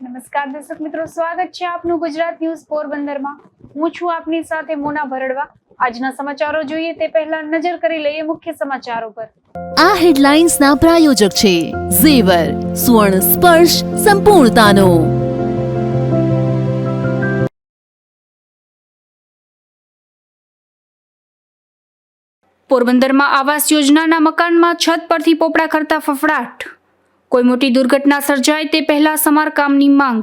નમસ્કાર દર્શક મિત્રો, સ્વાગત છે આપનું ગુજરાત ન્યૂઝ પોરબંદરમાં। હું છું આપની સાથે મોના ભરડવા। આજના સમાચારો જોઈએ તે પહેલા નજર કરી લઈએ મુખ્ય સમાચારો પર। આ હેડલાઇન્સના પ્રાયોજક છે ઝેવર, સુવર્ણ સ્પર્શ સંપૂર્ણતાનો। પોરબંદરમાં આવાસ યોજનાના મકાનમાં છત પરથી પોપડા કરતા ફફડાટ। કોઈ મોટી દુર્ઘટના સર્જાય તે પહેલા સમારકામની માંગ।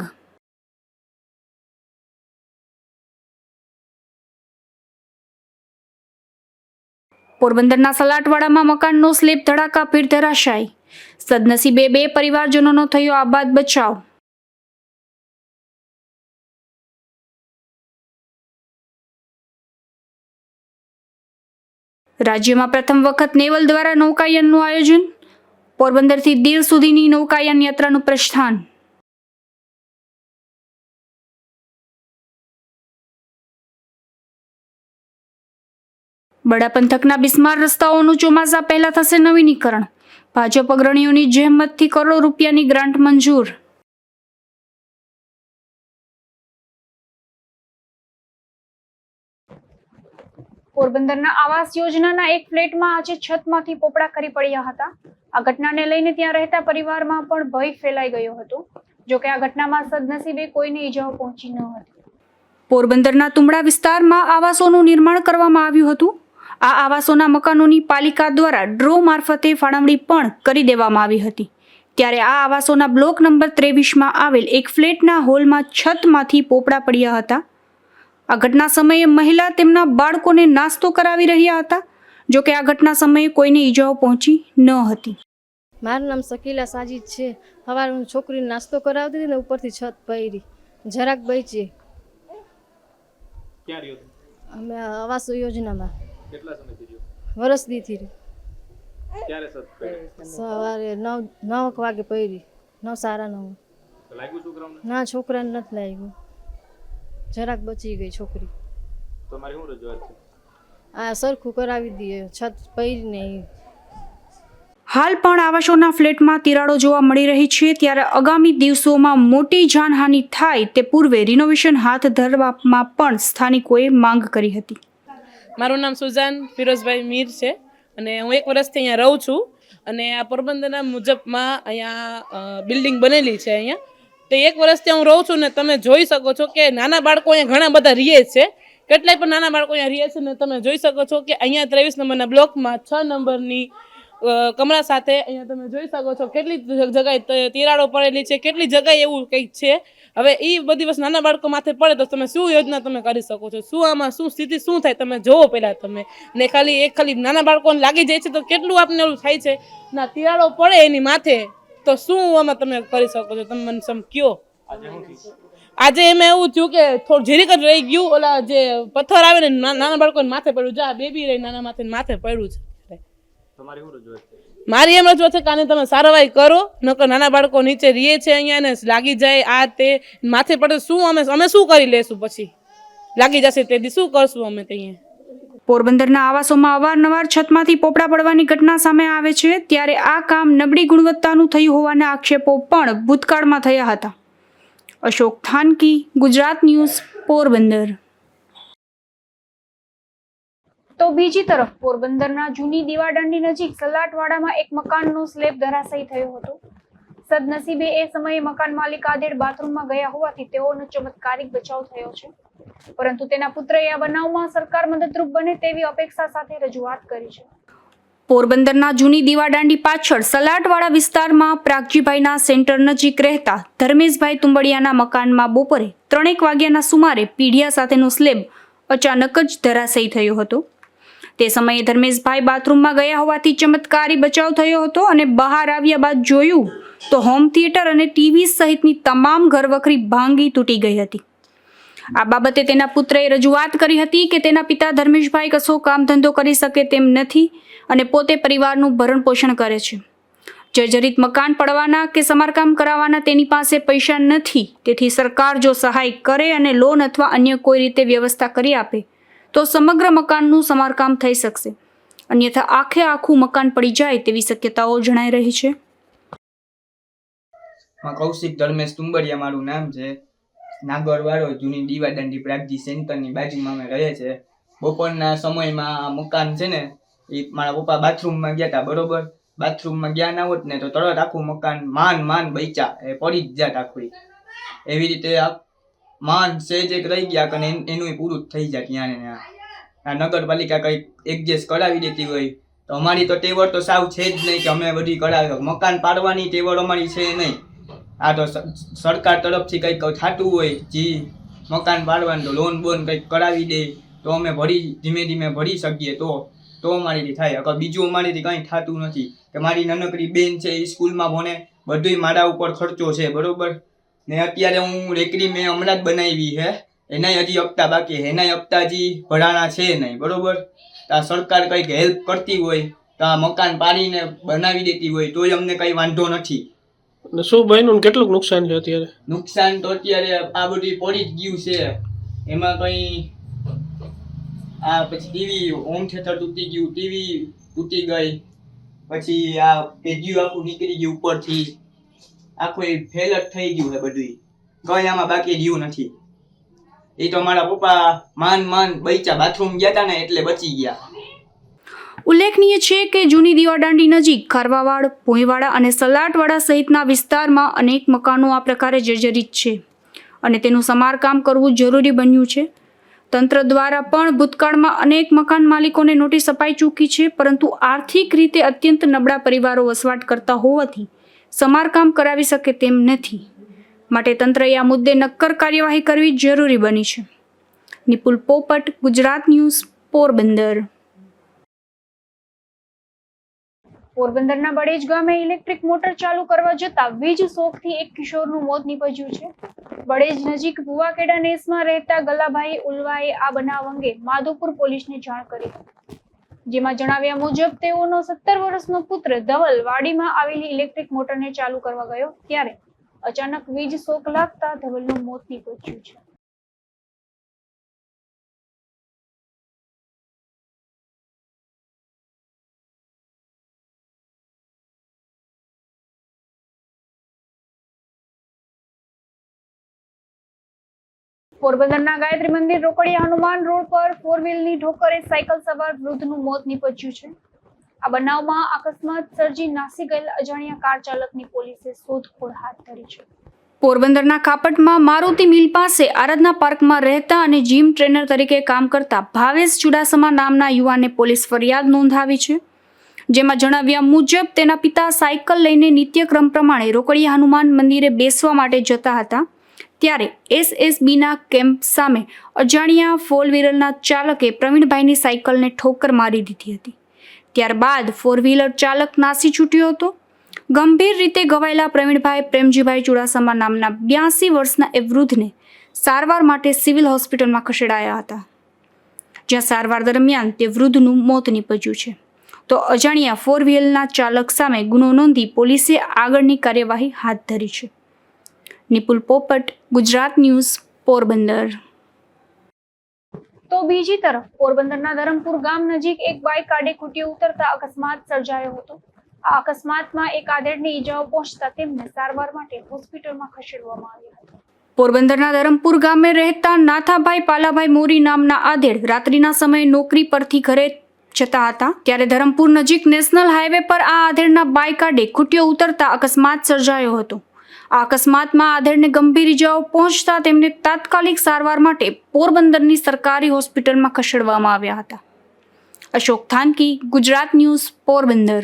પોરબંદરના સલાટવાડામાં મકાનનો સ્લેબ ધડાકાભેર ધરાશાયી। સદનસીબે 2 પરિવારજનોનો થયો આબાદ બચાવ। રાજ્યમાં પ્રથમ વખત નેવલ દ્વારા નૌકાયનનું આયોજન। પોરબંદરથી દીવ સુધીની નૌકાયન યાત્રાનું પ્રસ્થાન। બડા પંથકના બિસ્માર રસ્તાઓનું ચોમાસા પહેલા થશે નવીનીકરણ। ભાજપ અગ્રણીઓની જહેમતથી કરોડો રૂપિયાની ગ્રાન્ટ મંજૂર। પોરબંદરના આવાસ યોજનાના એક ફ્લેટમાં આજે છતમાંથી પોપડા ખરી પડ્યા હતા। આ ઘટનાને લઈને ત્યાં રહેતા પરિવારમાં પણ ભય ફેલાઈ ગયો હતો। જોકે આ ઘટનામાં સદનસીબે કોઈને ઈજાઓ પહોંચી ન હતી। પોરબંદરના તુમડા વિસ્તારમાં આવાસોનું નિર્માણ કરવામાં આવ્યું હતું। આ આવાસોના મકાનોની પાલિકા દ્વારા ડ્રો મારફતે ફાળવણી પણ કરી દેવામાં આવી હતી। ત્યારે આ આવાસોના બ્લોક નંબર 23માં આવેલ એક ફ્લેટના હોલમાં છતમાંથી પોપડા પડ્યા હતા। આ ઘટના સમયે મહિલા તેમના બાળકોને નાસ્તો કરાવી રહ્યા હતા। જોકે આ ઘટના સમયે કોઈને ઈજાઓ પહોંચી ન હતી। મારું નામ શકીલા સાજીદ છે। સવારે હું છોકરીને નાસ્તો કરાવતી હતી ને ઉપરથી છત પડી, જરાક બચી। ક્યાં રહ્યો તું? અમે આવાસ યોજનામાં। કેટલા સમયથી રહ્યો? વર્ષ દીથી ક્યારે છત પડી? સવારે 9 વાગે પડી, 9 સાડા 9। તો લાગ્યું છોકરાઓને? ના, છોકરાને નથી લાગ્યું, જરાક બચી ગઈ છોકરી। તમારી શું રજૂઆત છે? આ સરખું કરાવી દઈએ, છત પડી નહીં। હાલ પણ આવાસોના ફ્લેટમાં તિરાડો જોવા મળી રહી છે। ત્યારે આગામી દિવસોમાં મોટી જાનહાનિ થાય તે પૂર્વે રિનોવેશન હાથ ધરવામાં પણ સ્થાનિકોએ માંગ કરી હતી। મારું નામ સુજાન ફિરોઝભાઈ મીર છે અને હું 1 વર્ષથી અહીંયા રહું છું। અને આ પોરબંદરના મુજબમાં અહીંયા બિલ્ડિંગ બનેલી છે। અહીંયા તો 1 વર્ષથી હું રહું છું ને તમે જોઈ શકો છો કે નાના બાળકો અહીંયા ઘણા બધા રહે છે। કેટલાય પણ નાના બાળકો અહીંયા રહે છે ને તમે જોઈ શકો છો કે અહીંયા 23 નંબરના બ્લોકમાં 6 નંબરની કમરા સાથે અહીંયા તમે જોઈ શકો છો કેટલી જગ્યાએ તિરાડો પડેલી છે, કેટલી જગ્યાએ એવું કંઈક છે। હવે એ બધી વસ્તુ નાના બાળકો માથે પડે તો તમે શું યોજના તમે કરી શકો છો? શું આમાં શું સ્થિતિ શું થાય તમે જોવો પહેલાં તમે। ને ખાલી નાના બાળકોને લાગી જાય છે તો કેટલું આપને એવું થાય છે ના તિરાડો પડે એની માથે તો શું આમાં તમે કરી શકો છો? તમે મને સમ કયો। આજે એમાં એવું થયું કે થોડું જીરીક જ રહી ગયું, ઓલા જે પથ્થર આવે ને નાના બાળકોને માથે પડ્યું, જા બેબી રહી નાના માથે પડ્યું છે। તમારી શું રજૂઆત છે? મારી એમ રજૂઆત છે કે આને તમે સારવાઈ કરો, નકર નાના બાળકો નીચે રીએ છે અહીંયા ને લાગી જાય આ તે માથે પડે શું અમે શું કરી લેશું? પછી લાગી જશે તેથી શું કરશું અમે ત્યાં? પોરબંદરના આવાસોમાં અવારનવાર છતમાંથી પોપડા પડવાની ઘટના સામે આવે છે। ત્યારે આ કામ નબળી ગુણવત્તાનું થયું હોવાના આક્ષેપો પણ ભૂતકાળમાં થયા હતા। અશોક થાનકી, ગુજરાત ન્યૂઝ, પોરબંદર। તો બીજી તરફ પોરબંદરના જૂની દીવાદાંડી નજીક સલાટવાડામાં એક મકાનનો સ્લેબ ધરાશાયી થયો હતો। સદનસીબે એ સમયે મકાન માલિક આધેડ બાથરૂમમાં ગયા હોવાથી તેઓનો ચમત્કારિક બચાવ થયો છે। પરંતુ તેના પુત્રએ આ બનાવમાં સરકાર મદદરૂપ બને તેવી અપેક્ષા સાથે રજૂઆત કરી છે। પોરબંદરના જૂની દીવાદાંડી પાછળ સલાટવાડા વિસ્તારમાં પ્રાગજીભાઈના સેન્ટર નજીક રહેતા ધર્મેશભાઈ તુંબડિયાના મકાનમાં બપોરે 3 વાગ્યાના સુમારે પીઢિયા સાથેનો સ્લેબ અચાનક જ ધરાશાયી થયો હતો। તે સમયે ધર્મેશભાઈ બાથરૂમમાં ગયા હોવાથી ચમત્કારી બચાવ થયો હતો અને બહાર આવ્યા બાદ જોયું તો હોમ થિયેટર અને ટીવી સહિતની તમામ ઘરવખરી ભાંગી તૂટી ગઈ હતી। આ બાબતે તેના પુત્રએ રજૂઆત કરી હતી કે તેના પિતા ધર્મેશભાઈ કશો કામ ધંધો કરી શકે તેમ નથી અને પોતે પરિવારનું ભરણ પોષણ કરે છે। જર્જરિત મકાન પડવાના કે સમારકામ કરાવવાના તેની પાસે પૈસા નથી। તેથી સરકાર જો સહાય કરે અને લોન અથવા અન્ય કોઈ રીતે વ્યવસ્થા કરી આપે તો સમગ્ર મકાનનું સમારકામ થઈ શકશે, અન્યથા આખું મકાન પડી જાય તેવી શક્યતાઓ જણાઈ રહી છે। કૌશિક ધર્મેશ તુંબડિયા મારું નામ છે. નાગરવાડો જૂની દીવાદાંડી પ્રાગજી સેન્ટરની બાજુમાં અમે રહે છે. બપોરના સમયમાં આ મકાન છે ને એ મારા પપ્પા બાથરૂમમાં ગયા હતા, બરોબર. બાથરૂમમાં ગયા ના હોત ને તો તરત આખું મકાન માન બચ્યા એ પડી જ જાત આખું. એવી રીતે માન સેજ એક રહી ગયા અને એનું પૂરું જ થઈ જાય ત્યાં ને ત્યાં. આ નગરપાલિકા કંઈક એડજસ્ટ કરાવી દેતી હોય તો અમારી તો ટેવર તો સાવ છે જ નહીં કે અમે બધી કરાવી. મકાન પાડવાની ટેવર અમારી છે નહીં. આ તો સરકાર તરફથી કંઈક થતું હોય જી મકાન પાડવાનું તો લોન બોન કંઈક કરાવી દે તો અમે ધીમે ધીમે ભરી શકીએ તો અમારીથી થાય. અગર બીજું અમારીથી કંઈ થતું નથી કે મારી નાનકડી બેન છે એ સ્કૂલમાં ભણે, બધુંય મારા ઉપર ખર્ચો છે, બરોબર. ને અત્યારે હું રેકડી મેં હમણાં જ બનાવી છે, એનાય હજી હપ્તા બાકી, એનાય હપ્તા હજી ભરાણા છે નહીં, બરોબર. આ સરકાર કંઈક હેલ્પ કરતી હોય તો આ મકાન પાડીને બનાવી દેતી હોય તોય અમને કંઈ વાંધો નથી. શું બન્યું, કેટલું નુકસાન છે અત્યારે? નુકસાન તો અત્યારે આ બધું પડી જ ગયું છે. એમાં કંઈ આ પછી ટીવી હોમ થિયેટર તૂટી ગયું, ટીવી તૂટી ગઈ, પછી આ પેજિયું આખું નીકળી ગયું ઉપરથી, આખું ફેલ જ થઈ ગયું છે બધું. કંઈ આમાં બાકી રહ્યું નથી. એ તો મારા પપ્પા માન બચ્યા, બાથરૂમ ગયા હતા ને એટલે બચી ગયા. ઉલ્લેખનીય છે કે જૂની દીવાદાંડી નજીક ખારવાવાડ, ભોંયવાડા અને સલાટવાડા સહિતના વિસ્તારમાં અનેક મકાનો આ પ્રકારે જર્જરિત છે અને તેનું સમારકામ કરવું જરૂરી બન્યું છે. તંત્ર દ્વારા પણ ભૂતકાળમાં અનેક મકાન માલિકોને નોટિસ અપાઈ ચૂકી છે, પરંતુ આર્થિક રીતે અત્યંત નબળા પરિવારો વસવાટ કરતા હોવાથી સમારકામ કરાવી શકે તેમ નથી. માટે તંત્રએ આ મુદ્દે નક્કર કાર્યવાહી કરવી જરૂરી બની છે. નિપુલ પોપટ, ગુજરાત ન્યૂઝ, પોરબંદર. પોરબંદરના બળેજ ગામે ઇલેક્ટ્રિક મોટર ચાલુ કરવા જતા વીજ શોકથી એક કિશોરનું મોત નીપજ્યું છે. બળેજ નજીક ભુવાકેડા નેસમાં રહેતા ગલાભાઈ ઉલવાએ આ બનાવ અંગે માધોપુર પોલીસને જાણ કરી, જેમાં જણાવ્યા મુજબ તેઓનો 17 વર્ષનો પુત્ર ધવલ વાડીમાં આવેલી ઇલેક્ટ્રિક મોટરને ચાલુ કરવા ગયો ત્યારે અચાનક વીજ શોક લાગતા ધવલનું મોત નીપજ્યું છે. પોરબંદરના ગાયત્રી મંદિર રોકડિયા હનુમાન રોડ પર 4 વ્હીલની ઠોકરે સાયકલ સવાર વૃદ્ધનું મોત નીપજ્યું છે. આ બનાવમાં અકસ્માત સર્જી નાસી ગયેલા અજાણ્યા કાર ચાલકની પોલીસે શોધખોળ હાથ ધરી છે. પોરબંદરના કાપટમાં મારુતિ મિલ પાસે આરાધના પાર્કમાં રહેતા અને જીમ ટ્રેનર તરીકે કામ કરતા ભાવેશ ચુડાસમા નામના યુવાને પોલીસ ફરિયાદ નોંધાવી છે, જેમાં જણાવ્યા મુજબ તેના પિતા સાયકલ લઈને નિત્યક્રમ પ્રમાણે રોકડિયા હનુમાન મંદિરે બેસવા માટે જતા હતા ત્યારે SSBના કેમ્પ સામે અજાણ્યા 4 વ્હીલરના ચાલકે પ્રવીણભાઈની સાયકલને ઠોકર મારી દીધી હતી. ત્યારબાદ 4 વ્હીલર ચાલક નાસી છૂટ્યો હતો. ગંભીર રીતે ઘવાયેલા પ્રવીણભાઈ પ્રેમજીભાઈ ચુડાસમા નામના 82 વર્ષના એ વૃદ્ધને સારવાર માટે સિવિલ હોસ્પિટલમાં ખસેડાયા હતા, જ્યાં સારવાર દરમિયાન તે વૃદ્ધનું મોત નીપજ્યું છે. તો અજાણ્યા 4 વ્હીલરના ચાલક સામે ગુનો નોંધી પોલીસે આગળની કાર્યવાહી હાથ ધરી છે. નિપુલ પોપટ, ગુજરાત ન્યૂઝ, પોરબંદર. તો બીજી તરફ પોરબંદરના ધરમપુર ગામ નજીક એક બાઇક આડે ખૂટી ઉતરતા અકસ્માત સર્જાયો હતો. આ અકસ્માતમાં એક આધેડને ઈજાઓ પહોંચતા તેમને સારવાર માટે હોસ્પિટલમાં ખસેડવામાં આવ્યા હતા. પોરબંદરના ધરમપુર ગામે રહેતા નાથાભાઈ પાલાભાઈ મોરી નામના આધેડ રાત્રિના સમયે નોકરી પરથી ઘરે જતા હતા ત્યારે ધરમપુર નજીક નેશનલ હાઈવે પર આ આધેડના બાઇક આડે ખૂટ્યો ઉતરતા અકસ્માત સર્જાયો હતો. આ અકસ્માતમાં આધેડને ગંભીર ઈજાઓ પહોંચતા તેમને તાત્કાલિક સારવાર માટે પોરબંદરની સરકારી હોસ્પિટલમાં ખસેડવામાં આવ્યા હતા. અશોક થાનકી, ગુજરાત ન્યૂઝ, પોરબંદર.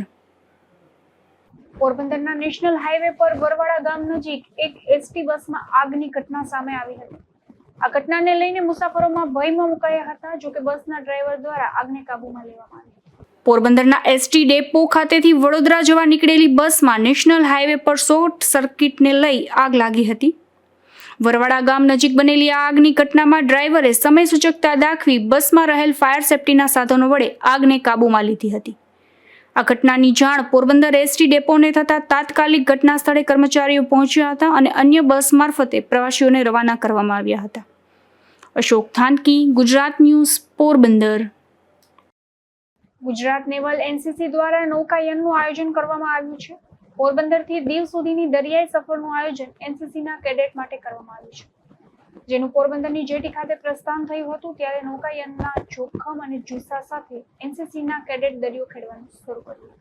પોરબંદરના નેશનલ હાઈવે પર બરવાડા ગામ નજીક એક એસટી બસમાં આગની ઘટના સામે આવી હતી. આ ઘટનાને લઈને મુસાફરોમાં ભયમાં મુકાયા હતા, જો કે બસના ડ્રાઈવર દ્વારા આગને કાબૂમાં લેવામાં આવી. પોરબંદરના એસટી ડેપો ખાતેથી વડોદરા જવા નીકળેલી બસમાં નેશનલ હાઈવે પર શોર્ટ સર્કિટને લઈ આગ લાગી હતી. વરવાડા ગામ નજીક બનેલી આ આગની ઘટનામાં ડ્રાઈવરે સમય સૂચકતા દાખવી બસમાં રહેલ ફાયર સેફટીના સાધનો વડે આગને કાબૂમાં લીધી હતી. આ ઘટનાની જાણ પોરબંદર એસટી ડેપોને થતાં તાત્કાલિક ઘટના સ્થળે કર્મચારીઓ પહોંચ્યા હતા અને અન્ય બસ મારફતે પ્રવાસીઓને રવાના કરવામાં આવ્યા હતા. Ashok Thanki, Gujarat news, Porbandar. Gujarat naval NCC દ્વારા નૌકાયનનું આયોજન કરવામાં આવ્યું છે. પોરબંદરથી દીવ સુધીની દરિયાઈ સફરનું આયોજન એનસીસીના કેડેટ માટે કરવામાં આવ્યું છે, જેનું પોરબંદરની જેટી ખાતે પ્રસ્થાન થયું હતું. ત્યારે નૌકાયનના જોખમ અને જુસ્સા સાથે એનસીસીના કેડેટ દરિયો ખેડવાનું શરૂ કર્યું.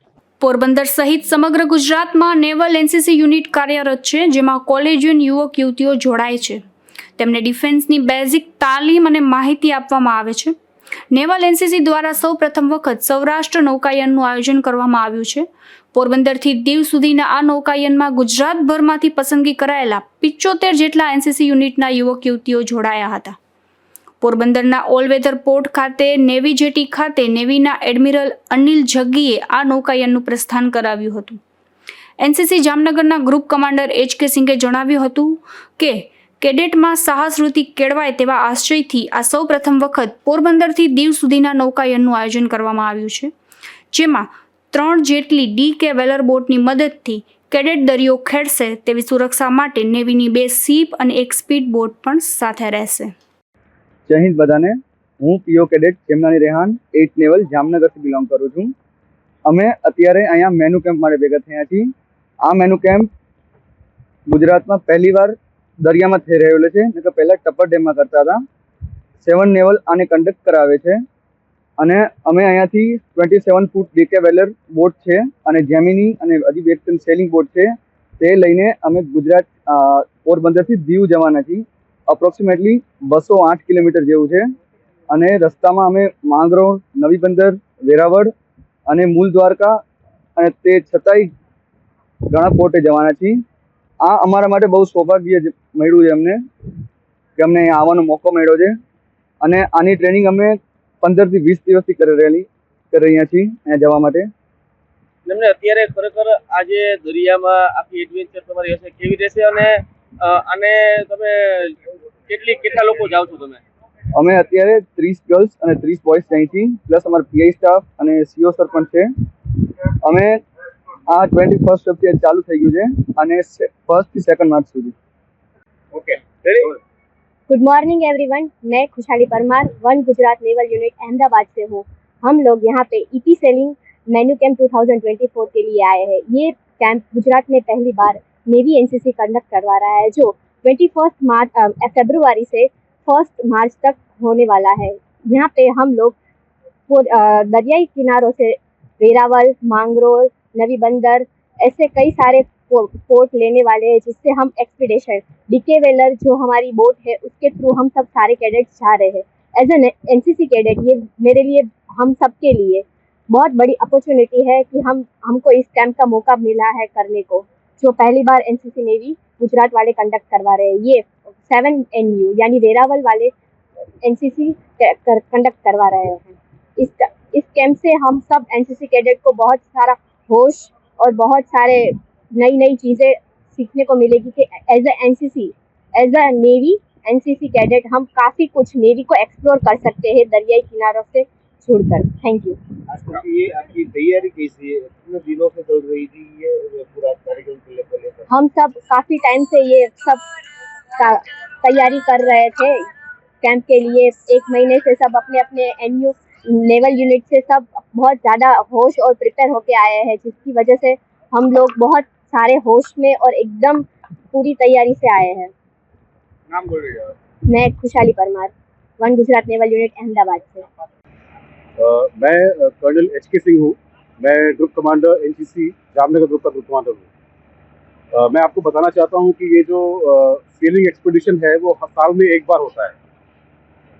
પોરબંદર સહિત સમગ્ર ગુજરાતમાં નેવલ એનસીસી યુનિટ કાર્યરત છે, જેમાં કોલેજિયન યુવક યુવતીઓ જોડાય છે. તેમને ડિફેન્સની બેઝિક તાલીમ અને માહિતી આપવામાં આવે છે. નેવલ એનસીસી દ્વારા સૌ પ્રથમ વખત સૌરાષ્ટ્ર નૌકાયનનું આયોજન કરવામાં આવ્યું છે. પોરબંદરથી દીવ સુધીના આ નૌકાયનમાં ગુજરાતભરમાંથી પસંદગી કરાયેલા 75 જેટલા એનસીસી યુનિટના યુવક યુવતીઓ જોડાયા હતા. પોરબંદરના ઓલવેધર પોર્ટ ખાતે નેવી જેટી ખાતે નેવીના એડમિરલ અનિલ જગ્ગીએ આ નૌકાયનનું પ્રસ્થાન કરાવ્યું હતું. એનસીસી જામનગરના ગ્રુપ કમાન્ડર HK સિંઘે જણાવ્યું હતું કે કેડેટમાં સાહસવૃત્તિ કેળવાય તેવા આશયથી આ સૌ પ્રથમ વખત પોરબંદરથી દીવ સુધીના નૌકાયનનું આયોજન કરવામાં આવ્યું છે, જેમાં 3 જેટલી DK વેલર બોટની મદદથી કેડેટ દરિયો ખેડશે. તેવી સુરક્ષા માટે નેવીની 2 સીપ અને 1 સ્પીડ બોટ પણ સાથે રહેશે. જય હિન્દ બધાને. હું પીઓ કેડેટ ચેમનાની રેહાન 8 નેવલ જામનગરથી બિલોંગ કરું છું. અમે અત્યારે અહીંયા મેનુ કેમ્પ માટે ભેગા થયા છીએ. આ મેનુ કેમ્પ ગુજરાતમાં પહેલીવાર દરિયામાં થઈ રહેલો છે, ને કે પહેલાં ટપ્પર ડેમમાં કરતા હતા. 7 નેવલ આને કન્ડક્ટ કરાવે છે અને અમે અહીંયાથી 27 ફૂટ DK વેલર બોટ છે અને જેમિની અને હજી એક સેલિંગ બોટ છે, તે લઈને અમે ગુજરાત પોરબંદરથી દીવ જવાના છીએ. અપ્રોક્સિમેટલી 208 કિલોમીટર જેવું છે અને રસ્તામાં અમે માંગરોળ, નવી બંદર, વેરાવળ અને મૂળ દ્વારકા અને તે છતાંય ઘણા પોર્ટે જવાના છીએ. આ અમારા માટે બહુ સૌભાગ્ય મળ્યું છે અમને કે અમને અહીંયા આવવાનો મોકો મળ્યો છે અને આની ટ્રેનિંગ અમે 15 થી 20 દિવસથી કરી રહ્યા છીએ અહીંયા જવા માટે. એમને અત્યારે ખરેખર આજે દરિયામાં આખી એડવેન્ચર તમારી હશે, કેવી રહેશે અને તમે કેટલા લોકો જાઓ છો તમે? અમે અત્યારે 30 ગર્લ્સ અને 30 બોયઝ જઈએ છીએ, પ્લસ અમારા PI સ્ટાફ અને CO સર પણ છે. અમે આ 21st ફેબ્રુઆરી ચાલુ થઈ ગયું છે અને 1 થી 2 માર્ચ સુધી. Okay, ready? Good morning everyone, मैं खुशहाली Parmar one Gujarat naval unit Ahmedabad से हूँ. हम लोग यहाँ पे EP सेलिंग मेन्यू कैंप 2024 के लिए आए हैं. ये कैंप गुजरात में पहली बार नेवी एनसीसी कंडक्ट करवा रहा है, जो 21 फरवरी से 1 मार्च तक होने वाला है. यहाँ पे हम लोग दरियाई किनारों से वेरावल, मांगरोल, नवी बंदर ऐसे कई सारे पोर्ट लेने वाले हैं, जिससे हम एक्सपीडिशन DK वेलर जो हमारी बोट है उसके थ्रू हम सब सारे कैडेट्स जा रहे हैं. एज एन एनसीसी कैडेट ये मेरे लिए, हम सब के लिए बहुत बड़ी अपॉर्चुनिटी है कि हमको इस कैंप का मौका मिला है करने को, जो पहली बार एनसीसी नेवी गुजरात वाले कंडक्ट करवा रहे हैं. ये 7NU यानी वेरावल वाले एनसीसी कंडक्ट करवा रहे हैं. इस कैंप से हम सब एनसीसी कैडेट को बहुत सारा होश और बहुत सारे नई चीज़ें सीखने को मिलेगी कि as a NCC, as a navy NCC cadet हम काफ़ी कुछ नेवी को एक्सप्लोर कर सकते हैं दरियाई किनारों से जुड़कर. Thank you. ये आपकी तैयारी कैसी है? कितने दिनों से चल रही थी ये पूरा कार्यक्रम को लेकर? हम सब काफ़ी टाइम से ये सब तैयारी कर रहे थे कैंप के लिए. 1 महीने से सब अपने NU नेवल यूनिट से सब बहुत ज़्यादा होश और प्रिपेयर होके आए हैं, जिसकी वजह से हम लोग बहुत सारे होश में और एकदम पूरी तैयारी से आए हैं. नाम बोलिए. मैं खुशहाली Parmar one Gujarat naval unit Ahmedabad से. मैं कर्नल HK सिंह हूँ. मैं group commander NCC Jamnagar group का ग्रुप कमांडर हूँ. मैं आपको बताना चाहता हूँ कि ये जो सेलिंग एक्सपीडिशन है वो साल में एक बार होता है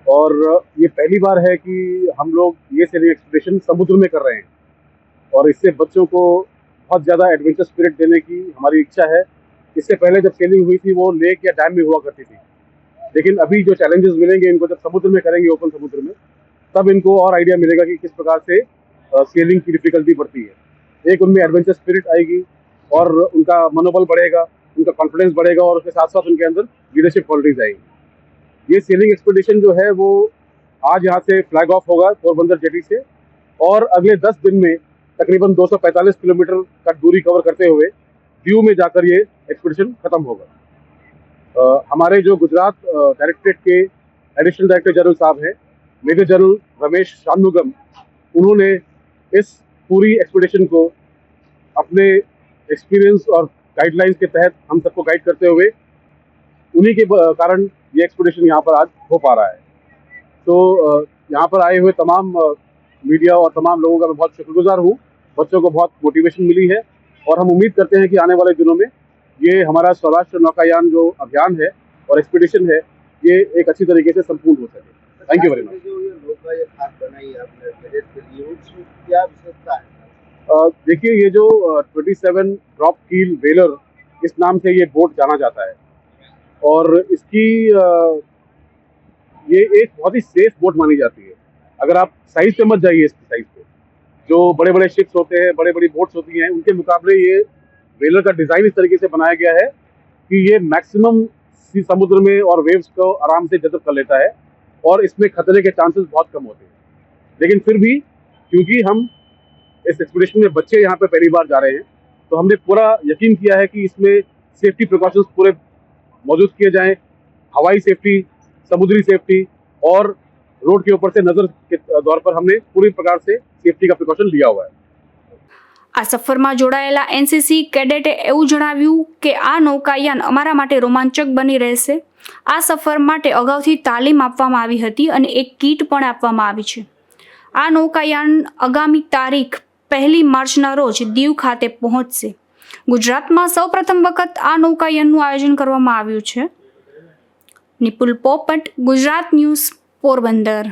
और ये पहली बार है कि हम लोग ये सेलिंग एक्सपीडिशन समुद्र में कर रहे हैं और इससे बच्चों को बहुत ज़्यादा एडवेंचर स्पिरिट देने की हमारी इच्छा है. इससे पहले जब सेलिंग हुई थी वो लेक या डैम में हुआ करती थी, लेकिन अभी जो चैलेंजेस मिलेंगे इनको जब समुद्र में करेंगे, ओपन समुद्र में, तब इनको और आइडिया मिलेगा कि किस प्रकार से सेलिंग की डिफिकल्टी बढ़ती है. एक उनमें एडवेंचर स्पिरिट आएगी और उनका मनोबल बढ़ेगा, उनका कॉन्फिडेंस बढ़ेगा और उसके साथ साथ उनके अंदर लीडरशिप क्वालिटीज आएगी. ये सेलिंग एक्सपीडिशन जो है वो आज यहाँ से फ्लैग ऑफ होगा पोरबंदर जेटी से और अगले 10 दिन में तकरीबन 245 किलोमीटर का दूरी कवर करते हुए दीव में जाकर ये एक्सपीडिशन खत्म होगा. हमारे जो गुजरात डायरेक्टरेट के एडिशनल डायरेक्टर जनरल साहब हैं, मेजर जनरल रमेश शानमुगम, उन्होंने इस पूरी एक्सपीडिशन को अपने एक्सपीरियंस और गाइडलाइंस के तहत हम सबको गाइड करते हुए उन्हीं के कारण ये एक्सपीडिशन यहाँ पर आज हो पा रहा है। तो यहाँ पर आए हुए तमाम मीडिया और तमाम लोगों का मैं बहुत शुक्रगुजार हूँ। बच्चों को बहुत मोटिवेशन मिली है और हम उम्मीद करते हैं कि आने वाले दिनों में ये हमारा स्वराष्ट्र नौकायान जो अभियान है और एक्सपीडिशन है ये एक अच्छी तरीके से संपूर्ण हो सके। Thank you very much. देखिए, ये जो 27 ड्रॉप कील व्हेलर इस नाम से ये बोट जाना जाता है और इसकी ये एक बहुत ही सेफ बोट मानी जाती है। अगर आप साइज पे मत जाइए, इसकी साइज पे जो बड़े बड़े शिप्स होते हैं, बड़े बड़ी बोट्स होती हैं, उनके मुकाबले ये व्हेलर का डिज़ाइन इस तरीके से बनाया गया है कि ये मैक्सिमम समुद्र में और वेव्स को आराम से जज़ब कर लेता है और इसमें खतरे के चांसेस बहुत कम होते हैं। लेकिन फिर भी क्योंकि हम इस एक्सपीडिशन में बच्चे यहाँ पे पहली बार जा रहे हैं तो हमने पूरा यकीन किया है कि इसमें सेफ्टी प्रिकॉशंस पूरे मौजूद किए जाएं, हवाई सेफ्टी, समुद्री सेफ्टी और रोड के ऊपर से नजर के दौर पर हमने पूरी प्रकार से सेफ्टी का प्रिकॉशन लिया हुआ है। આ સફરમાં જોડાયેલા એનસીસી કેડેટે એવું જણાવ્યું કે આ નૌકાયાન અમારા માટે રોમાંચક બની રહેશે। આ સફર માટે અગાઉથી તાલીમ આપવામાં આવી હતી અને એક કીટ પણ આપવામાં આવી છે। આ નૌકાયાન આગામી તારીખ 1 માર્ચના રોજ દીવ ખાતે પહોંચશે। ગુજરાતમાં સૌપ્રથમ વખત આ નૌકાયાનનું આયોજન કરવામાં આવ્યું છે। નિપુલ પોપટ, ગુજરાત ન્યૂઝ, પોરબંદર।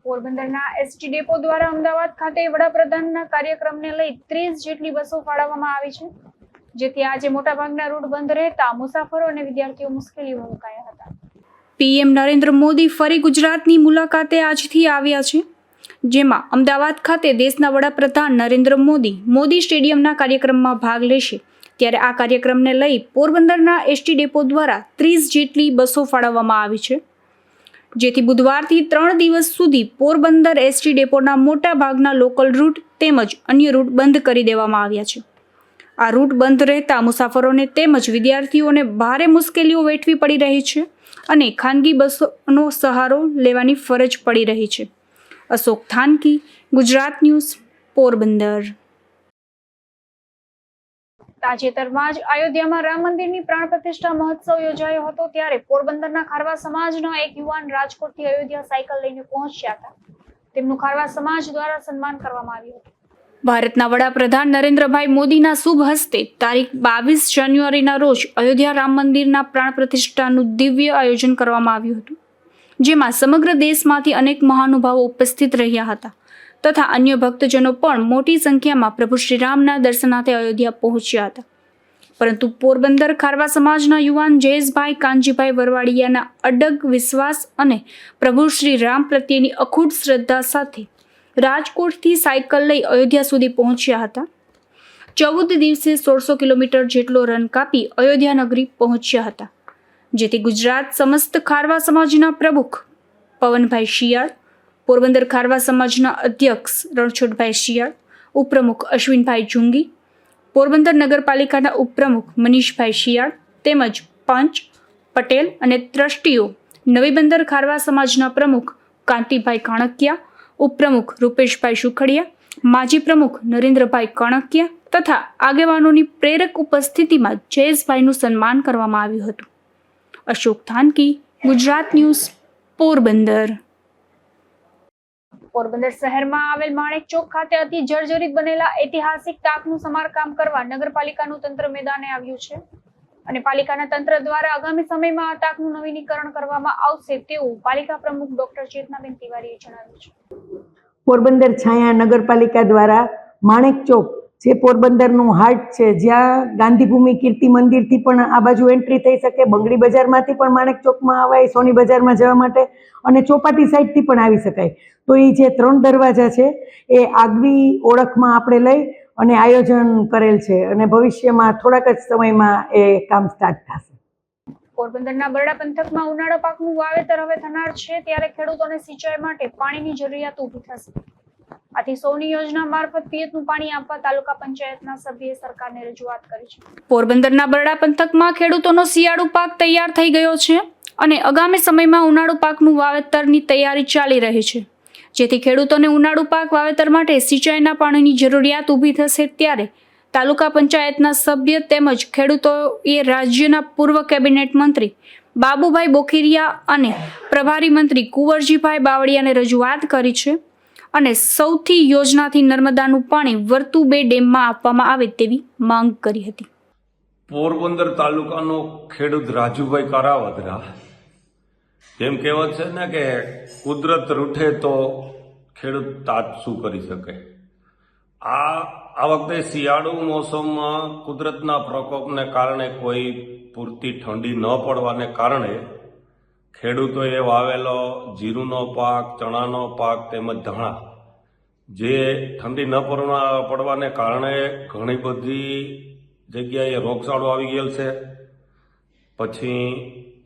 પોરબંદરના એસટી ડેપો દ્વારા અમદાવાદ ખાતે વડાપ્રધાનના કાર્યક્રમને લઈ 30 જેટલી બસો ફાળવવામાં આવી છે, જેથી આજે મોટાભાગના રૂટ બંધ રહેતા મુસાફરો અને વિદ્યાર્થીઓ મુશ્કેલીમાં મુકાયા હતા। પીએમ નરેન્દ્ર મોદી ફરી ગુજરાતની મુલાકાતે આજથી આવ્યા છે, જેમાં અમદાવાદ ખાતે દેશના વડાપ્રધાન નરેન્દ્ર મોદી સ્ટેડિયમના કાર્યક્રમમાં ભાગ લેશે। ત્યારે આ કાર્યક્રમને લઈ પોરબંદરના એસટી ડેપો દ્વારા 30 જેટલી બસો ફાળવવામાં આવી છે, જેથી બુધવારથી 3 દિવસ સુધી પોરબંદર એસટી ડેપોના મોટા ભાગના લોકલ રૂટ તેમજ અન્ય રૂટ બંધ કરી દેવામાં આવ્યા છે। આ રૂટ બંધ રહેતા મુસાફરોને તેમજ વિદ્યાર્થીઓને ભારે મુશ્કેલીઓ વેઠવી પડી રહી છે અને ખાનગી બસોનો સહારો લેવાની ફરજ પડી રહી છે। અશોક થાનકી, ગુજરાત ન્યૂઝ, પોરબંદર। તાજેતરમાં જ અયોધ્યામાં રામ મંદિરની પ્રાણ પ્રતિષ્ઠા મહોત્સવ યોજાયો હતો, ત્યારે પોરબંદરના ખારવા સમાજના એક યુવાન રાજકોટથી અયોધ્યા સાયકલ લઈને પહોંચ્યા હતા। તેમનું ખારવા સમાજ દ્વારા સન્માન કરવામાં આવ્યું હતું। ભારતના વડાપ્રધાન નરેન્દ્રભાઈ મોદીના શુભ હસ્તે તારીખ 22 જાન્યુઆરીના રોજ અયોધ્યા રામ મંદિરના પ્રાણ પ્રતિષ્ઠાનું દિવ્ય આયોજન કરવામાં આવ્યું હતું, જેમાં સમગ્ર દેશમાંથી અનેક મહાનુભાવો ઉપસ્થિત રહ્યા હતા તથા અન્ય ભક્તજનો પણ મોટી સંખ્યામાં પ્રભુ શ્રીરામના દર્શનાર્થે અયોધ્યા પહોંચ્યા હતા। પરંતુ પોરબંદર ખારવા સમાજના યુવાન જયેશભાઈ કાનજીભાઈ વરવાડિયાના અડગ વિશ્વાસ અને પ્રભુ શ્રી રામ પ્રત્યેની અખૂટ શ્રદ્ધા સાથે રાજકોટથી સાયકલ લઈ અયોધ્યા સુધી પહોંચ્યા હતા। 14 દિવસે 1600 કિલોમીટર જેટલો રન કાપી અયોધ્યા નગરી પહોંચ્યા હતા, જેથી ગુજરાત સમસ્ત ખારવા સમાજના પ્રમુખ પવનભાઈ શિયાળ, પોરબંદર ખારવા સમાજના અધ્યક્ષ રણછોડભાઈ શિયાળ, ઉપપ્રમુખ અશ્વિનભાઈ જુંગી, પોરબંદર નગરપાલિકાના ઉપપ્રમુખ મનીષભાઈ શિયાળ તેમજ પંચ પટેલ અને ટ્રસ્ટીઓ, નવી બંદર ખારવા સમાજના પ્રમુખ કાંતિભાઈ કાણકિયા, ઉપપ્રમુખ રૂપેશભાઈ સુખડિયા, માજી પ્રમુખ નરેન્દ્રભાઈ કાણકિયા તથા આગેવાનોની પ્રેરક ઉપસ્થિતિમાં જયેશભાઈનું સન્માન કરવામાં આવ્યું હતું। અશોક થાનકી, ગુજરાત ન્યૂઝ, પોરબંદર। પોરબંદર શહેરમાં આવેલ માણેક ચોક ખાતે અતિ જર્જરિત બનેલા ઐતિહાસિક તાકનું સમારકામ કરવા નગરપાલિકાનું તંત્ર મેદાને આવ્યું છે અને પાલિકાના તંત્ર દ્વારા આગામી સમયમાં આ તાકનું નવીનીકરણ કરવામાં આવશે તેવું પાલિકા પ્રમુખ ડોક્ટર ચેતનાબેન તિવારીએ જણાવ્યું છે। પોરબંદર છાયા નગરપાલિકા દ્વારા માણેક ચોક જે પોરબંદરનું હાર્ટ છે, જ્યાં ગાંધીભૂમિ કીર્તિ મંદિરથી પણ આ બાજુ એન્ટ્રી થઈ શકે, બંગડી બજારમાંથી પણ માણેક ચોકમાં આવાય, સોની બજારમાં જવા માટે અને ચોપાટી સાઈડથી પણ આવી શકાય। તો એ જે 3 દરવાજા છે એ આગવી ઓળખમાં આપણે લઈ અને આયોજન કરેલ છે અને ભવિષ્યમાં થોડાક જ સમયમાં એ કામ સ્ટાર્ટ થશે। પોરબંદરના બરડા પંથકમાં ઉનાળા પાકનું વાવેતર હવે થનાર છે, ત્યારે ખેડૂતોને સિંચાઈ માટે પાણીની જરૂરિયાત ઊભી થશે। આથી સૌની યોજના મારફત પિયતનું પાણી આપવા તાલુકા પંચાયતના સભ્યએ સરકારને રજૂઆત કરી છે। પોરબંદરના બરડા પંથકમાં ખેડૂતોનો શિયાળુ પાક તૈયાર થઈ ગયો છે અને આગામી સમયમાં ઉનાળુ પાકનું વાવેતરની તૈયારી ચાલી રહી છે, જેથી ખેડૂતોને ઉનાળુ પાક વાવેતર માટે સિંચાઈના પાણીની જરૂરિયાત ઊભી થશે ત્યારે તાલુકા પંચાયતના સભ્ય તેમજ ખેડૂતોએ રાજ્યના પૂર્વ કેબિનેટ મંત્રી બાબુભાઈ બોખીરિયા અને પ્રભારી મંત્રી કુંવરજીભાઈ બાવળિયાને રજૂઆત કરી છે અને સૌથી યોજનાથી નર્મદાનું પાણી વર્તુ 2 ડેમમાં આપવામાં આવે તેવી માંગ કરી હતી. પોરબંદર તાલુકાનો ખેડૂત રાજુભાઈ કારાવદરા, જેમ કહેવત છે ને કે કુદરત રૂઠે તો ખેડૂત તાત શું કરી શકે. આ વખતે શિયાળુ મોસમમાં કુદરતના પ્રકોપને કારણે કોઈ પૂરતી ઠંડી ન પડવાને કારણે ખેડૂતોએ વાવેલો જીરુનો પાક, ચણાનો પાક તેમજ ધાણા જે ઠંડી ન પડવાને કારણે ઘણી બધી જગ્યાએ રોગચાળો આવી ગયેલ છે. પછી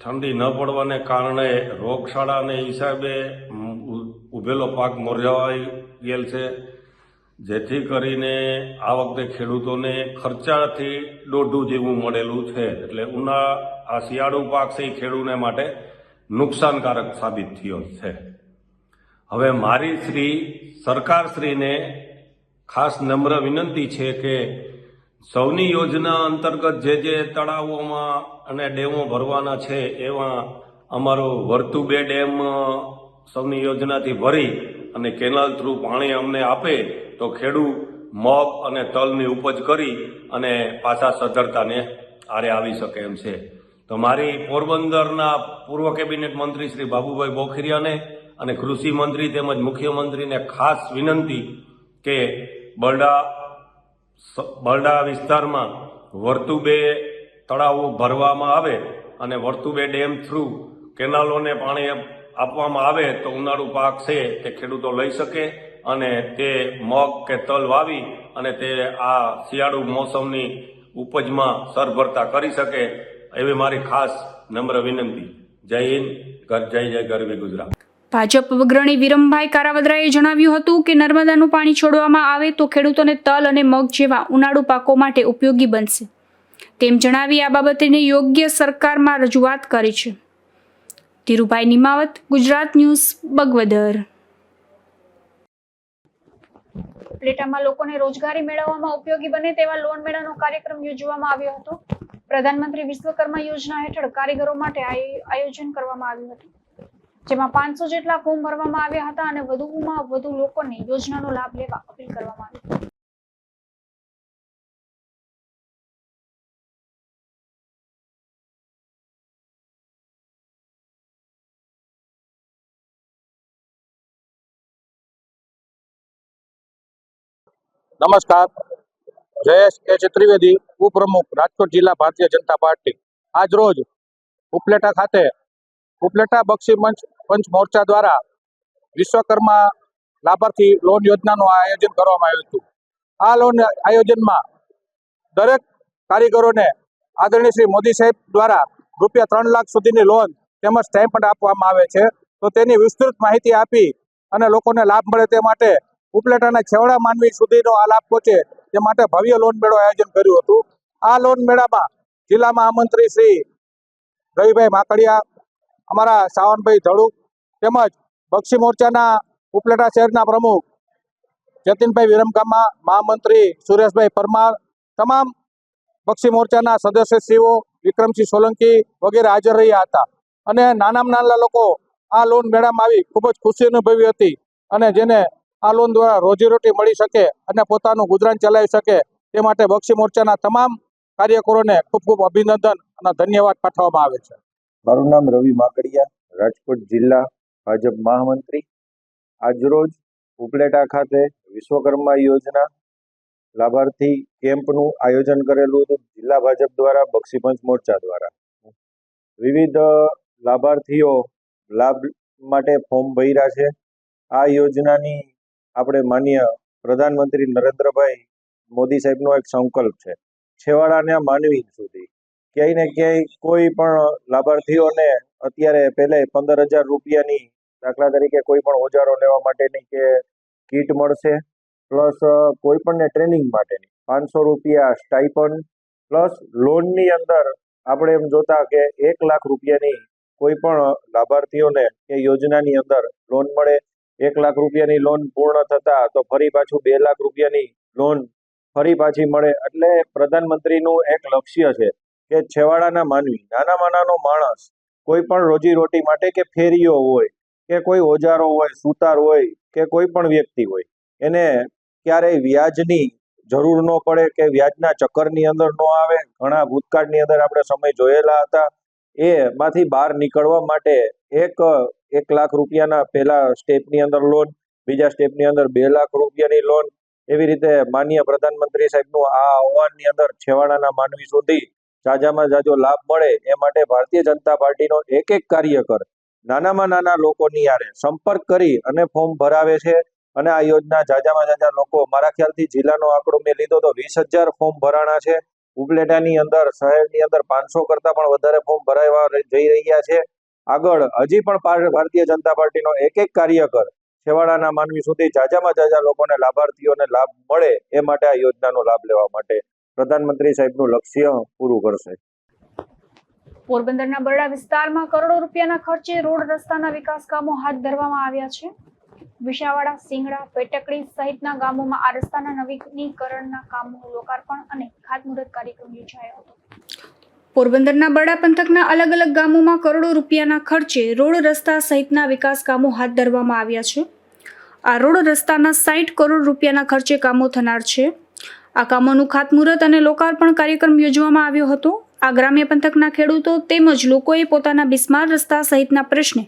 ઠંડી ન પડવાને કારણે રોગચાળાને હિસાબે ઉભેલો પાક મોરજાવાઈ ગયેલ છે, જેથી કરીને આ વખતે ખેડૂતોને ખર્ચાથી દોઢું જેવું મળેલું છે. એટલે આ શિયાળુ પાક છે એ ખેડૂતને માટે નુકસાનકારક સાબિત થયો છે. હવે મારી સરકારશ્રીને ખાસ નમ્ર વિનંતી છે કે સૌની યોજના અંતર્ગત જે તળાવોમાં અને ડેમો ભરવાના છે એવા અમારું વર્તુ 2 ડેમ સૌની યોજનાથી ભરી અને કેનાલ થ્રુ પાણી અમને આપે તો ખેડૂત મગ અને તલની ઉપજ કરી અને પાછા સદ્ધરતાને આરે આવી શકે એમ છે. તો મારી પોરબંદરના પૂર્વ કેબિનેટ મંત્રી શ્રી બાબુભાઈ બોખીરિયાને અને કૃષિ મંત્રી તેમજ મુખ્યમંત્રીને ખાસ વિનંતી કે બરડા વિસ્તારમાં વર્તુ 2 તળાવો ભરવામાં આવે અને વર્તુ 2 ડેમ થ્રુ કેનાલોને પાણી આપવામાં આવે તો ઉનાળુ પાક છે તે ખેડૂતો લઈ શકે અને તે મગ કે તલ વાવી અને તે આ શિયાળુ મોસમની ઉપજમાં સરભરતા કરી શકે એવી મારી ખાસ નમ્ર વિનંતી. જય હિન્દ, જય ગરવી ગુજરાત. ભાજપ અગ્રણી વિરમભાઈ કારાવદરાએ જણાવ્યું હતું કે નર્મદાનું પાણી છોડવામાં આવે તો ખેડૂતોને તલ અને મગ જેવા ઉનાળુ પાકો માટે ઉપયોગી બનશે તેમ જણાવી આ બાબતને યોગ્ય સરકારમાં રજૂઆત કરી છે. ધીરુભાઈ નિમાવત, ગુજરાત ન્યૂઝ, બગવદર. ઉપલેટામાં લોકોને રોજગારી મેળવવામાં ઉપયોગી બને તેવા લોન મેળાનો કાર્યક્રમ યોજવામાં આવ્યો હતો. પ્રધાનમંત્રી વિશ્વકર્મા યોજના હેઠળ કારીગરો માટે આયોજન કરવામાં આવ્યું હતું, જેમાં 500 જેટલા ફોર્મ ભરવામાં આવ્યા હતા અને વધુમાં વધુ લોકોને યોજનાનો લાભ લેવા અપીલ કરવામાં આવી. નમસ્કાર, જયેશ કે ચતુર્વેદી, ઉપપ્રમુખ, રાજકોટ જિલ્લા ભારતીય જનતા પાર્ટી. આજ રોજ ઉપલેટા ખાતે ઉપલેટા બક્ષી પંચ મોરચા દ્વારા વિશ્વકર્મા લાભાર્થી લોન યોજનાનું આયોજન કરવામાં આવ્યું હતું. આ લોન આયોજનમાં દરેક કારીગરોને આદરણીય શ્રી મોદી સાહેબ દ્વારા રૂપિયા 3 લાખ સુધીની લોન તેમજ સ્ટાઇપન્ડ આપવામાં આવે છે. તો તેની વિસ્તૃત માહિતી આપી અને લોકોને લાભ મળે તે માટે ઉપલેટાના છેવાડા માનવી સુધીનો આ લાભ પહોંચે તે માટે ભવ્ય લોન મેળો આયોજન કર્યું હતું. આ લોન મેળામાં જિલ્લા મહામંત્રી શ્રી રવિભાઈ માકડિયા, અમારા સાવનભાઈ ધડુક તેમજ બક્ષી મોરચાના ઉપલેટા શહેરના પ્રમુખ જતીનભાઈ વિરમગામા, મહામંત્રી સુરેશભાઈ પરમાર, તમામ બક્ષી મોરચાના સદસ્યશ્રીઓ વિક્રમસિંહ સોલંકી વગેરે હાજર રહ્યા હતા અને નાનામાં નાના લોકો આ લોન મેળામાં આવી ખૂબ જ ખુશી અનુભવી હતી અને જેને આ લોન દ્વારા રોજીરોટી મળી શકે અને પોતાનું ગુજરાન ચલાવી શકે તે માટે બક્ષી મોરચાના તમામ કાર્યકરોને ખૂબ ખૂબ અભિનંદન અને ધન્યવાદ પાઠવવામાં આવે છે. મારું નામ રવિ માકડિયા, રાજકોટ જિલ્લા ભાજપ મહામંત્રી. આજરોજ ઉપલેટા ખાતે વિશ્વકર્મા યોજના લાભાર્થી કેમ્પનું આયોજન કરેલું હતું જિલ્લા ભાજપ દ્વારા, બક્ષી પંચ મોરચા દ્વારા. વિવિધ લાભાર્થીઓ લાભ માટે ફોર્મ ભર્યા છે. આ યોજનાની આપણે માનીય પ્રધાનમંત્રી નરેન્દ્રભાઈ મોદી સાહેબનો એક સંકલ્પ છે, છેવાડાના માનવી સુધી ક્યાંય ને ક્યાંય કોઈ પણ લાભાર્થીઓને અત્યારે પહેલે 15,000 રૂપિયાની દાખલા તરીકે કોઈ પણ ઓજારો લેવા માટેની કે કીટ મળશે, પ્લસ કોઈ પણને ટ્રેનિંગ માટેની 500 રૂપિયા સ્ટાઇપન્ડ, પ્લસ લોનની અંદર આપણે એમ જોતા કે 1 લાખ રૂપિયાની કોઈ પણ લાભાર્થીઓને એ યોજનાની અંદર લોન મળે 1 લાખ રૂપિયાની લોન પૂર્ણ થતા તો ફરી પાછું 2 લાખ રૂપિયાની લોન ફરી પાછી મળે. એટલે પ્રધાનમંત્રીનું એક લક્ષ્ય છે કે છેવાડાના માનવી, નાનામાં નાનો માણસ, કોઈ પણ રોજીરોટી માટે કે ફેરીઓ હોય કે કોઈ ઓજારો હોય, સુતાર હોય કે કોઈ પણ વ્યક્તિ હોય, એને ક્યારેય વ્યાજની જરૂર ન પડે કે વ્યાજના ચક્કરની અંદર ન આવે. ઘણા ભૂતકાળની અંદર આપણે સમય જોયેલા હતા. એમાંથી બહાર નીકળવા માટે 1 લાખ રૂપિયાના પહેલા સ્ટેપની અંદર લોન, બીજા સ્ટેપની અંદર 2 લાખ રૂપિયાની લોન, એવી રીતે માનનીય પ્રધાનમંત્રી સાહેબનું આ આહવાનની અંદર છેવાડાના માનવી સુધી જાજામાં જાજો લાભ મળે એ માટે ભારતીય જનતા પાર્ટીનો એક કાર્યકર નાનામાં નાના લોકોની યારે સંપર્ક કરી અને ફોર્મ ભરાવે છે. અને આ યોજના જાજામાં જાજા લોકો, મારા ખ્યાલથી જિલ્લાનો આંકડો મેં લીધો તો 20,000 ફોર્મ ભરાણા છે. ઉપલેટાની અંદર, શહેરની અંદર 500 કરતાં પણ વધારે ફોર્મ ભરાવા જઈ રહ્યા છે. આગળ હજી પણ ભારતીય જનતા પાર્ટીનો એક કાર્યકર છેવાડાના માનવી સુધી જાજામાં જાજા લોકોને, લાભાર્થીઓને લાભ મળે એ માટે આ યોજનાનો લાભ લેવા માટે પ્રધાનમંત્રી સાહેબનું લક્ષ્ય પૂરું કરશે. પોરબંદરના બરડા વિસ્તારમાં કરોડો રૂપિયાના ખર્ચે રોડ રસ્તાના વિકાસ કામો હાથ ધરવામાં આવ્યા છે. વિસાવાડા, સિંગડા, પેટકડી સહિતના ગામોમાં આ રસ્તાના નવીનીકરણના કામોનું લોકાર્પણ અને ખાતમુહૂર્ત કાર્યક્રમ યોજાયો હતો. પોરબંદરના બરડા પંથકના અલગ અલગ ગામોમાં કરોડો રૂપિયાના ખર્ચે રોડ રસ્તા સહિતના વિકાસ કામો હાથ ધરવામાં આવ્યા છે. આ રોડ રસ્તાના 60 કરોડ રૂપિયાના ખર્ચે કામો થનાર છે. આ કામોનું ખાતમુહૂર્ત અને લોકાર્પણ કાર્યક્રમ યોજવામાં આવ્યો હતો. આ ગ્રામ્ય પંથકના ખેડૂતો તેમજ લોકોએ પોતાના બિસ્માર રસ્તા સહિતના પ્રશ્ને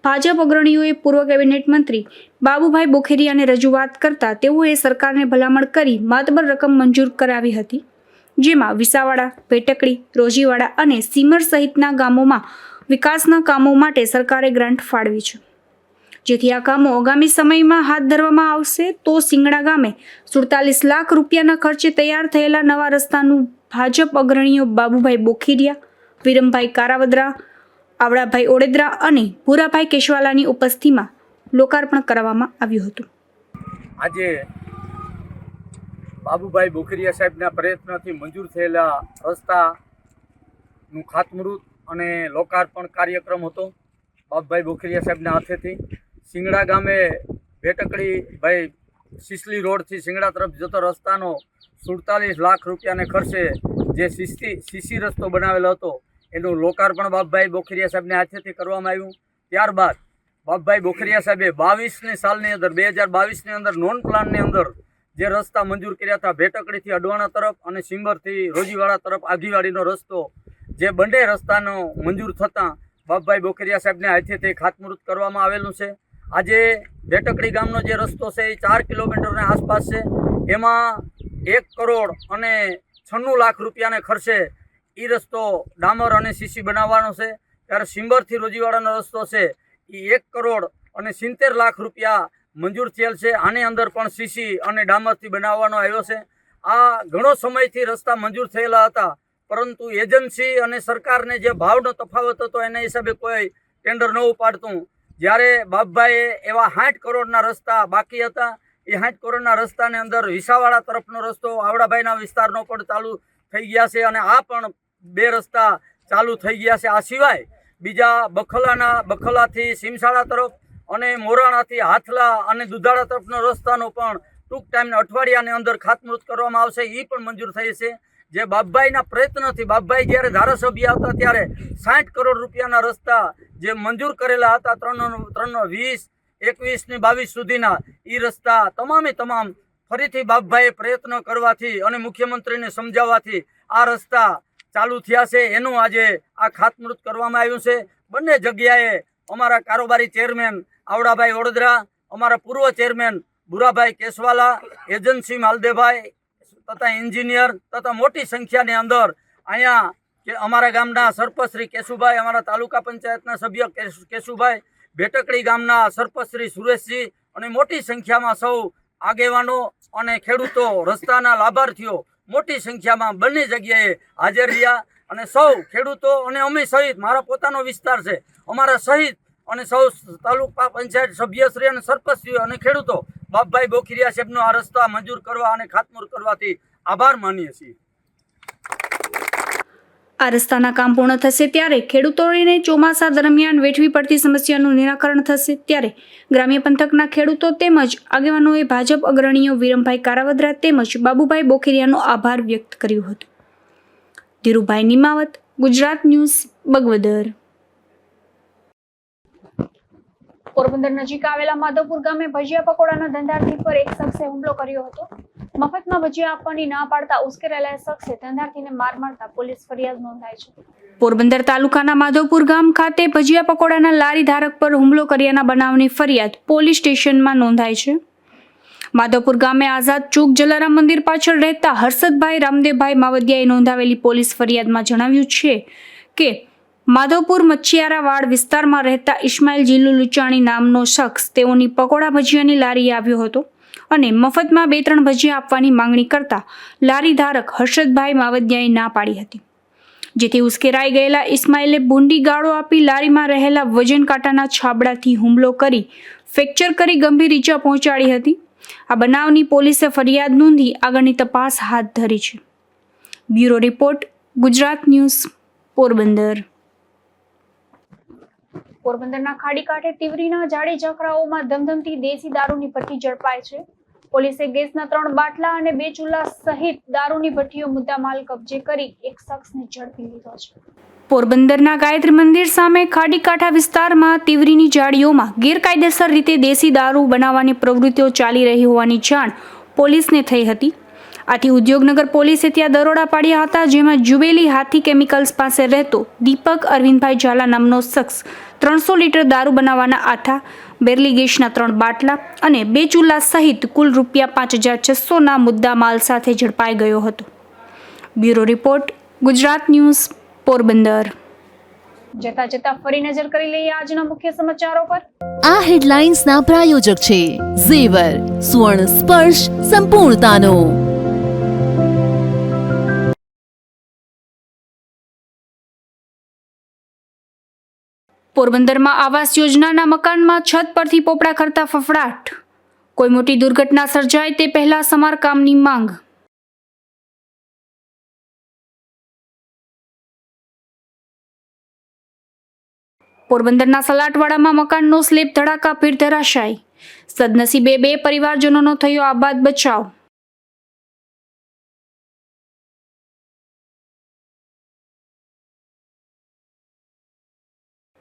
ભાજપ અગ્રણીઓએ પૂર્વ કેબિનેટ મંત્રી બાબુભાઈ બોખેરિયાને રજૂઆત કરતા તેઓએ સરકારને ભલામણ કરી માતબર રકમ મંજૂર કરાવી હતી. જેમાં વિસાવાડા, પેટકડી, રોજીવાડા અને સીમર સહિતના ગામોમાં વિકાસના કામો માટે સરકારે ગ્રાન્ટ ફાળવી છે. જેથી આ કામો આગામી સમયમાં હાથ ધરવામાં આવશે. તો સિંગડા ગામે 47 લાખ રૂપિયાના ખર્ચે તૈયાર થયેલા નવા રસ્તાનું ભાજપ અગ્રણીઓ બાબુભાઈ બોખીરિયા, વિરમભાઈ કારાવદરા, આવડાભાઈ ઓડેદરા અને ભૂરાભાઈ કેશવાલાની ઉપસ્થિતિમાં લોકાર્પણ કરવામાં આવ્યું હતું. આજે બાબુભાઈ બોખીરિયા સાહેબના પ્રયત્નથી મંજૂર થયેલા રસ્તાનું ખાતમુહૂર્ત અને લોકાર્પણ કાર્યક્રમ હતો બાબુભાઈ બોખીરિયા સાહેબના હાથેથી. સિંગડા ગામે ભેટકડી ભાઈ સિસલી રોડથી સિંગડા તરફ જતો રસ્તાનો 47 લાખ રૂપિયાને ખર્ચે જે સીસી રસ્તો બનાવેલો હતો એનું લોકાર્પણ બાબુભાઈ બોખીરિયા સાહેબને હાથેથી કરવામાં આવ્યું. ત્યારબાદ બાબુભાઈ બોખીરિયા સાહેબે 22ની સાલની અંદર 2022ની અંદર નોન પ્લાનની અંદર જે રસ્તા મંજૂર કર્યા હતા ભેટકડીથી અડવાણા તરફ અને સિંબરથી રોજીવાડા તરફ આગીવાડીનો રસ્તો, જે બંને રસ્તાનો મંજૂર થતાં બાબુભાઈ બોખીરિયા સાહેબને હાથેથી ખાતમુહૂર્ત કરવામાં આવેલું છે. આજે ભેટકડી ગામનો જે રસ્તો છે એ 4 કિલોમીટરની આસપાસ છે. એમાં 1 કરોડ અને 96 લાખ રૂપિયાને ખર્ચે એ રસ્તો ડામર અને સીસી બનાવવાનો છે. ત્યારે સિંબરથી રોજીવાડાનો રસ્તો છે એ 1 કરોડ અને 70 લાખ રૂપિયા મંજૂર થયેલ છે. આની અંદર પણ સીસી અને ડામરથી બનાવવાનો આવ્યો છે. આ ઘણો સમયથી રસ્તા મંજૂર થયેલા હતા, પરંતુ એજન્સી અને સરકારને જે ભાવનો તફાવત હતો એના હિસાબે કોઈ ટેન્ડર ન ઉપાડતું. જ્યારે બાબુભાઈએ એવા 60 કરોડના રસ્તા બાકી હતા, એ 60 કરોડના રસ્તાની અંદર વિસાવાડા તરફનો રસ્તો આવડાભાઈના વિસ્તારનો પણ ચાલુ થઈ ગયા છે અને આ પણ 2 રસ્તા ચાલુ થઈ ગયા છે. આ સિવાય બીજા બખલાથી સીમસાળા તરફ અને મોરાણાથી હાથલા અને દુધાળા તરફનો રસ્તાનો પણ ટૂંક ટાઈમના અઠવાડિયાની અંદર ખાતમુહૂર્ત કરવામાં આવશે. એ પણ મંજૂર થઈ છે. જે બાબુભાઈના પ્રયત્નથી, બાબુભાઈ જ્યારે ધારાસભ્ય હતા ત્યારે 60 કરોડ રૂપિયાના રસ્તા જે મંજૂર કરેલા હતા 2020, 21 ને 22 સુધીના, એ રસ્તા તમામે તમામ ફરીથી બાબુભાઈએ પ્રયત્ન કરવાથી અને મુખ્યમંત્રીને સમજાવવાથી આ રસ્તા ચાલુ થયા છે. એનું આજે આ ખાતમુહૂર્ત કરવામાં આવ્યું છે. બંને જગ્યાએ અમારા કારોબારી ચેરમેન આવડાભાઈ ઓડેદરા, અમારા પૂર્વ ચેરમેન ભૂરાભાઈ કેશવાલા, એજન્સી માલદેભાઈ તથા એન્જિનિયર તથા મોટી સંખ્યાની અંદર અહીંયા કે અમારા ગામના સરપંચ શ્રી કેશુભાઈ, અમારા તાલુકા પંચાયતના સભ્ય કેશુભાઈ, ભેટકડી ગામના સરપંચ શ્રી સુરેશજી અને મોટી સંખ્યામાં સૌ આગેવાનો અને ખેડૂતો, રસ્તાના લાભાર્થીઓ મોટી સંખ્યામાં બંને જગ્યાએ હાજર રહ્યા. અને સૌ ખેડૂતો અને અમે સહિત, મારા પોતાનો વિસ્તાર છે, અમારા સહિત અને સૌ તાલુકા પંચાયત સભ્યશ્રી અને સરપંચશ્રીઓ અને ખેડૂતો બાબુભાઈ બોખીરિયા સાહેબનો આ રસ્તા મંજૂર કરવા અને ખાતમુહૂર્ત કરવાથી આભાર માનીએ છીએ. આ રસ્તાના કામ પૂર્ણ થશે ત્યારે ખેડૂતોને ચોમાસા દરમિયાન વેઠવી પડતી સમસ્યાનું નિરાકરણ થશે ત્યારે ગ્રામ્ય પંથકના ખેડૂતો તેમજ આગેવાનોએ ભાજપ અગ્રણીઓ વિરમભાઈ કારાવદરા તેમજ બાબુભાઈ બોખીરિયાનો આભાર વ્યક્ત કર્યો હતો. ધીરુભાઈ નિમાવત, ગુજરાત ન્યૂઝ, બગવદર. પોરબંદર નજીક આવેલા માધવપુર ગામે ભજીયા પકોડાના ધંધાર્થી પર એક શખ્સે હુમલો કર્યો હતો. મફતમાં ભજીયા આપવાની ના પાડતા ઉશ્કેરાયેલા શખ્સે ધંધાર્થીને માર મારતા પોલીસ ફરિયાદ નોંધાઈ છે. પોરબંદર તાલુકાના માધવપુર ગામ ખાતે ભજીયા પકોડાના લારી ધારક પર હુમલો કર્યાના બનાવની ફરિયાદ પોલીસ સ્ટેશનમાં નોંધાઈ છે. માધવપુર ગામે આઝાદ ચોક જલારામ મંદિર પાછળ રહેતા હર્ષદભાઈ રામદેવભાઈ માવદિયાએ નોંધાવેલી પોલીસ ફરિયાદમાં જણાવ્યું છે કે માધવપુર મચ્છિયારાવાડ વિસ્તારમાં રહેતા ઇસ્માઇલ જીલુ લુચાણી નામનો શખ્સ તેઓની પકોડા ભજીયાની લારીએ આવ્યો હતો અને મફતમાં 2-3 ભજીયા આપવાની માંગણી કરતા લારી ધારક હર્ષદભાઈ માવદિયાએ ના પાડી હતી. જેથી ઉશ્કેરાઈ ગયેલા ઇસ્માઇલે ભૂંડી ગાળો આપી લારીમાં રહેલા વજન કાંટાના છાબડાથી હુમલો કરી ફ્રેક્ચર કરી ગંભીર ઈજા પહોંચાડી હતી. આ બનાવની પોલીસે ફરિયાદ નોંધી આગળની તપાસ હાથ ધરી છે. Bureau report, Gujarat news, Porbandar. પોરબંદરના ખાડી કાંઠે તિવરીના જાડી ઝખરાઓમાં ધમધમતી દેશી દારૂની ભઠ્ઠી ઝડપાઈ છે. પોલીસે ગેસના 3 બાટલા અને 2 ચૂલા સહિત દારૂની ભઠ્ઠીઓ મુદ્દામાલ કબજે કરી એક શખ્સને ઝડપી લીધો છે. પોરબંદરના ગાયત્રી મંદિર સામે ખાડી કાંઠા વિસ્તારમાં તિવરીની જાળીઓમાં ગેરકાયદેસર રીતે દેશી દારૂ બનાવવાની પ્રવૃત્તિઓ ચાલી રહી હોવાની જાણ પોલીસને થઈ હતી. આથી ઉદ્યોગનગર પોલીસે ત્યાં દરોડા પાડ્યા હતા, જેમાં જુબેલી હાથી કેમિકલ્સ પાસે રહેતો દીપક અરવિંદભાઈ ઝાલા નામનો શખ્સ 300 લીટર દારૂ બનાવવાના આથા, બેરલી ગેસના 3 બાટલા અને 2 ચૂલા સહિત કુલ ₹5600ના મુદ્દા માલ સાથે ઝડપાઈ ગયો હતો. Bureau report, Gujarat news, Porbandar. જતા ફરી નજર કરી લઈએ આજના મુખ્ય સમાચારો પર. આ હેડલાઇન્સના પ્રાયોજક છે ઝેવર, સુવર્ણ સ્પર્શ સંપૂર્ણતાનો. પોરબંદરમાં આવાસ યોજનાના મકાનમાં છત પરથી પોપડા કરતા ફફડાટ. કોઈ મોટી દુર્ઘટના સર્જાય તે પહેલા સમારકામની માંગ. પોરબંદરના સલાટવાડામાં મકાનનો સ્લેબ ધડાકાભેર ધરાશાયી. સદનસીબે 2 પરિવારજનોનો થયો આબાદ બચાવ.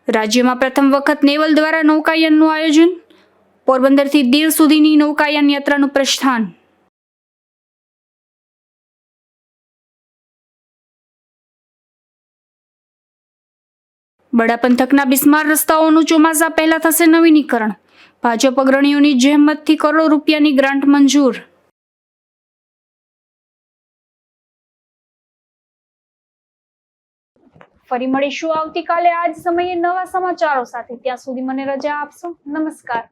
રાજ્યમાં પ્રથમ વખત નેવલ દ્વારા નૌકાયનનું આયોજન. પોરબંદરથી દીવ સુધીની નૌકાયન યાત્રાનું પ્રસ્થાન. બડા પંથકના બિસ્માર રસ્તાઓનું ચોમાસા પહેલા થશે નવીનીકરણ. ભાજપ અગ્રણીઓની જહેમતથી કરોડો રૂપિયાની ગ્રાન્ટ મંજૂર. ફરી મળીશું આવતીકાલે આ જ સમયે નવા સમાચારો સાથે. ત્યાં સુધી મને રજા આપશો. નમસ્કાર.